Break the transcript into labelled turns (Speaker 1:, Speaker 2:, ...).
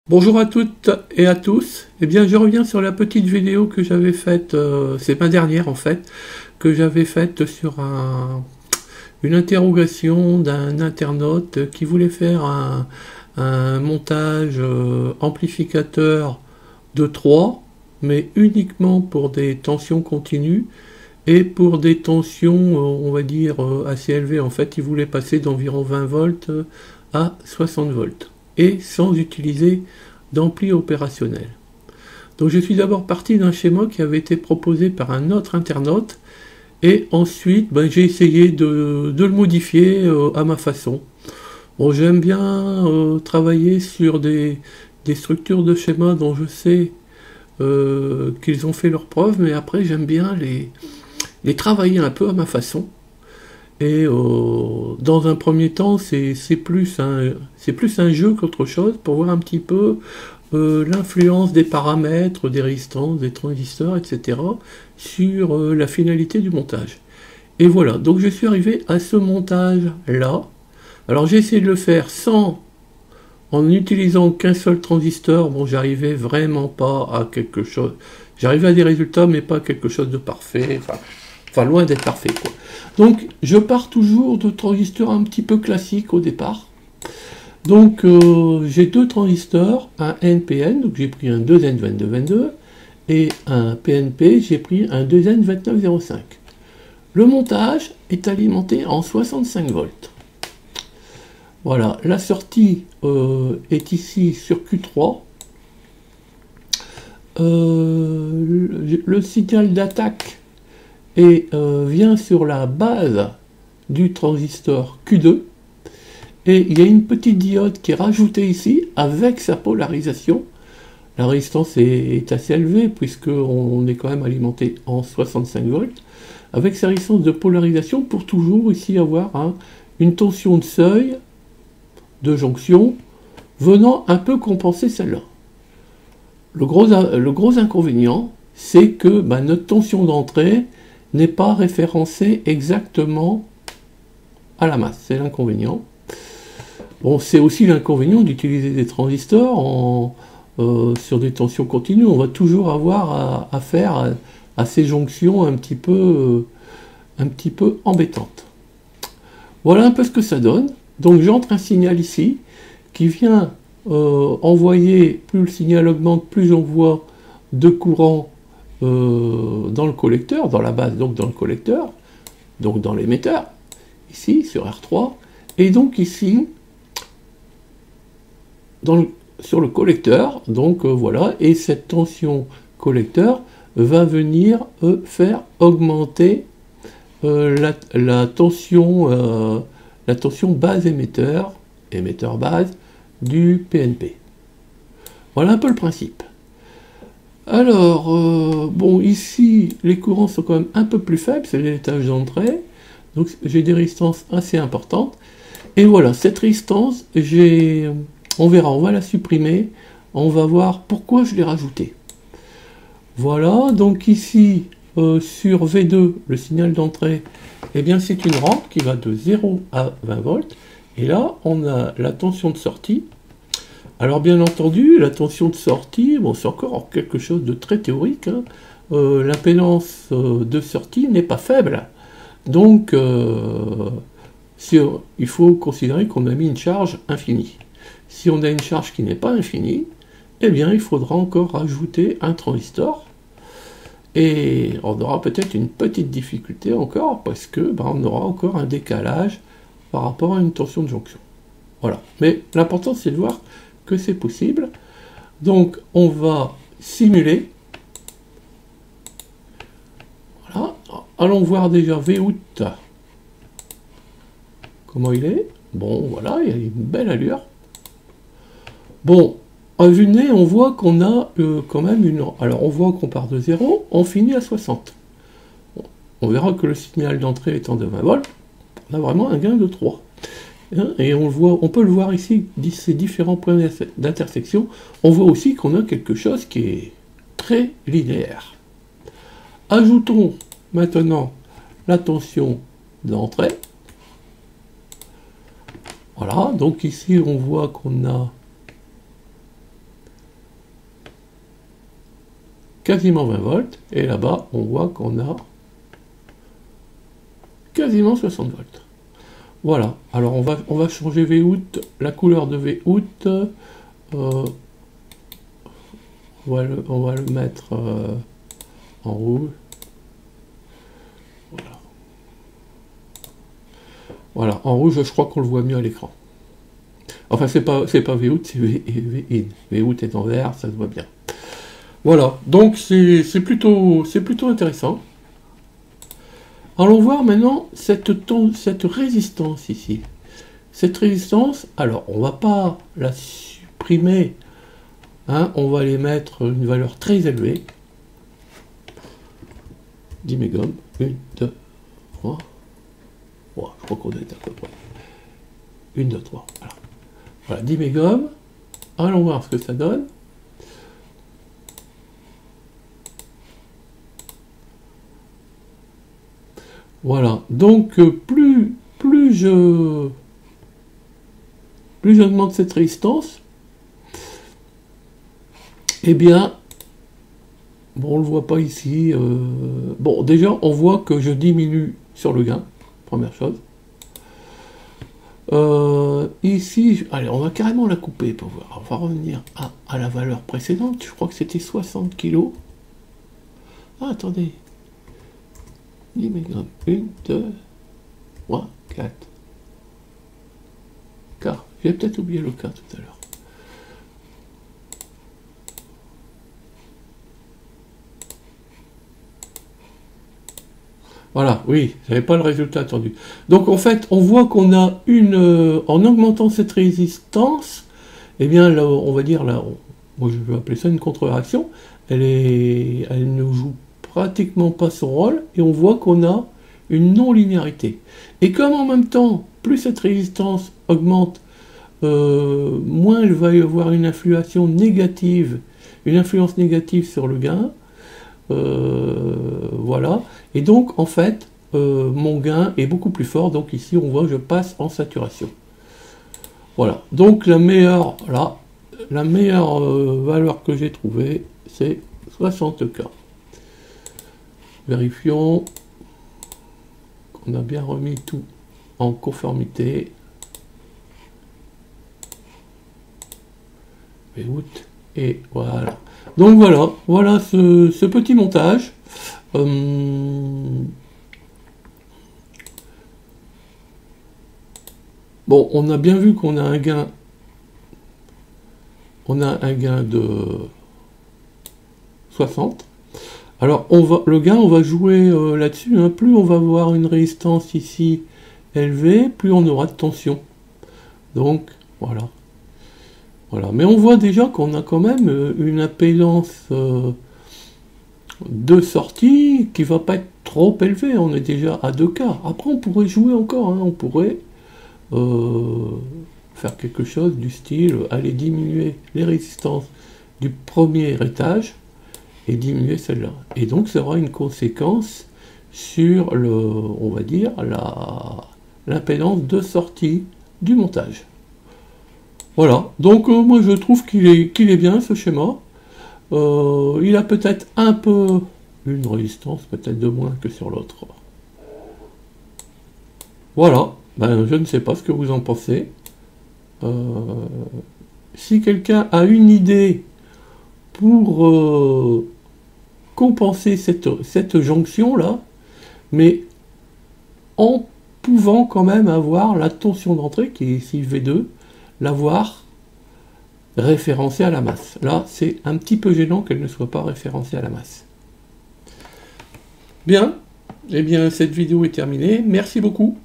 Speaker 1: Bonjour à toutes et à tous. Eh bien, je reviens sur la petite vidéo que j'avais faite, c'est ma dernière en fait, que j'avais faite sur une interrogation d'un internaute qui voulait faire un montage amplificateur de 3, mais uniquement pour des tensions continues et pour des tensions, on va dire, assez élevées. En fait, il voulait passer d'environ 20 volts à 60 volts et sans utiliser d'ampli opérationnel. Donc je suis d'abord parti d'un schéma qui avait été proposé par un autre internaute et ensuite j'ai essayé de le modifier à ma façon. Bon, j'aime bien travailler sur des structures de schéma dont je sais qu'ils ont fait leurs preuves, mais après j'aime bien les travailler un peu à ma façon. Et dans un premier temps, c'est plus un jeu qu'autre chose pour voir un petit peu l'influence des paramètres, des résistances, des transistors, etc. sur la finalité du montage. Et voilà, donc je suis arrivé à ce montage-là. Alors j'ai essayé de le faire en n'utilisant qu'un seul transistor. Bon, j'arrivais vraiment pas à quelque chose. J'arrivais à des résultats, mais pas à quelque chose de parfait. Enfin loin d'être parfait, quoi. Donc je pars toujours de transistors un petit peu classiques au départ. Donc j'ai deux transistors, un NPN, donc j'ai pris un 2N2222, et un PNP, j'ai pris un 2N2905. Le montage est alimenté en 65 volts. Voilà, la sortie est ici sur Q3. Le signal d'attaque vient sur la base du transistor Q2 et il y a une petite diode qui est rajoutée ici avec sa polarisation. La résistance est assez élevée puisqu'on est quand même alimenté en 65 volts avec sa résistance de polarisation pour toujours ici avoir une tension de seuil de jonction venant un peu compenser celle-là. Le gros inconvénient, c'est que notre tension d'entrée n'est pas référencée exactement à la masse. C'est l'inconvénient. Bon, c'est aussi l'inconvénient d'utiliser des transistors sur des tensions continues. On va toujours avoir affaire à ces jonctions un petit peu embêtantes. Voilà un peu ce que ça donne. Donc j'entre un signal ici qui vient envoyer, plus le signal augmente, plus on voit de courant dans le collecteur, dans la base, donc dans le collecteur, donc dans l'émetteur, ici sur R3, et donc ici sur le collecteur, donc voilà, et cette tension collecteur va venir faire augmenter la tension base émetteur base du PNP. Voilà un peu le principe. Alors, bon, ici, les courants sont quand même un peu plus faibles, c'est l'étage d'entrée, donc j'ai des résistances assez importantes. Et voilà, cette résistance, on verra, on va la supprimer, on va voir pourquoi je l'ai rajoutée. Voilà, donc ici, sur V2, le signal d'entrée, eh bien c'est une rampe qui va de 0 à 20 volts, et là, on a la tension de sortie. Alors bien entendu, la tension de sortie, bon, c'est encore quelque chose de très théorique, hein. L'impédance de sortie n'est pas faible. Donc, il faut considérer qu'on a mis une charge infinie. Si on a une charge qui n'est pas infinie, eh bien, il faudra encore rajouter un transistor. Et on aura peut-être une petite difficulté encore, parce que on aura encore un décalage par rapport à une tension de jonction. Voilà. Mais l'important, c'est de voir que c'est possible. Donc on va simuler. Voilà. Allons voir déjà Vout. Comment il est. Bon, voilà, il y a une belle allure. Bon, à vue de nez, on voit qu'on a quand même une... Alors on voit qu'on part de 0, on finit à 60. Bon, on verra que le signal d'entrée étant de 20 volts, on a vraiment un gain de 3. Et on peut le voir ici, ces différents points d'intersection, on voit aussi qu'on a quelque chose qui est très linéaire. Ajoutons maintenant la tension d'entrée. Voilà, donc ici on voit qu'on a quasiment 20 volts, et là-bas, on voit qu'on a quasiment 60 volts. Voilà, alors on va changer Vout, la couleur de Vout, on va le mettre en rouge. Voilà. Voilà, en rouge, je crois qu'on le voit mieux à l'écran. Enfin, c'est pas Vout, c'est VIN. Vout est en vert, ça se voit bien. Voilà, donc c'est plutôt intéressant. Allons voir maintenant cette résistance ici. Cette résistance, alors on va pas la supprimer, hein, on va les mettre une valeur très élevée. 10 mégohms, 1, 2, 3. Ouais, je crois qu'on est à peu près. 1, 2, 3. Voilà. Voilà, 10 mégohms. Allons voir ce que ça donne. Voilà, donc plus j'augmente cette résistance, eh bien, bon, on le voit pas ici, bon, déjà, on voit que je diminue sur le gain, première chose. Ici, allez, on va carrément la couper pour voir. On va revenir à la valeur précédente, je crois que c'était 60 kg. Ah, attendez. 10 mégohms. 1, 2, 3, 4. K. J'ai peut-être oublié le K tout à l'heure. Voilà, oui, j'avais pas le résultat attendu. Donc en fait, on voit qu'on a en augmentant cette résistance, eh bien, là, on va dire, là, moi je vais appeler ça une contre-réaction, elle ne joue pratiquement pas son rôle, et on voit qu'on a une non-linéarité. Et comme en même temps, plus cette résistance augmente, moins il va y avoir une influence négative sur le gain, voilà, et donc en fait, mon gain est beaucoup plus fort, donc ici on voit que je passe en saturation. Voilà, donc la meilleure valeur que j'ai trouvée, c'est 60K. Vérifions qu'on a bien remis tout en conformité. Et voilà. Donc voilà ce petit montage. Bon, on a bien vu qu'on a un gain. On a un gain de 60. Alors, le gain, on va jouer là-dessus. Hein. Plus on va avoir une résistance ici élevée, plus on aura de tension. Donc, voilà. Voilà. Mais on voit déjà qu'on a quand même une impédance de sortie qui va pas être trop élevée. On est déjà à 2K. Après, on pourrait jouer encore. Hein. On pourrait faire quelque chose du style aller diminuer les résistances du premier étage et diminuer celle-là. Et donc ça aura une conséquence sur on va dire, l'impédance de sortie du montage. Voilà, donc moi je trouve qu'il est bien ce schéma. Il a peut-être un peu une résistance, peut-être de moins que sur l'autre. Voilà, ben, je ne sais pas ce que vous en pensez. Si quelqu'un a une idée pour compenser cette jonction là, mais en pouvant quand même avoir la tension d'entrée qui est ici V2, l'avoir référencée à la masse. Là, c'est un petit peu gênant qu'elle ne soit pas référencée à la masse. Bien, eh bien cette vidéo est terminée. Merci beaucoup.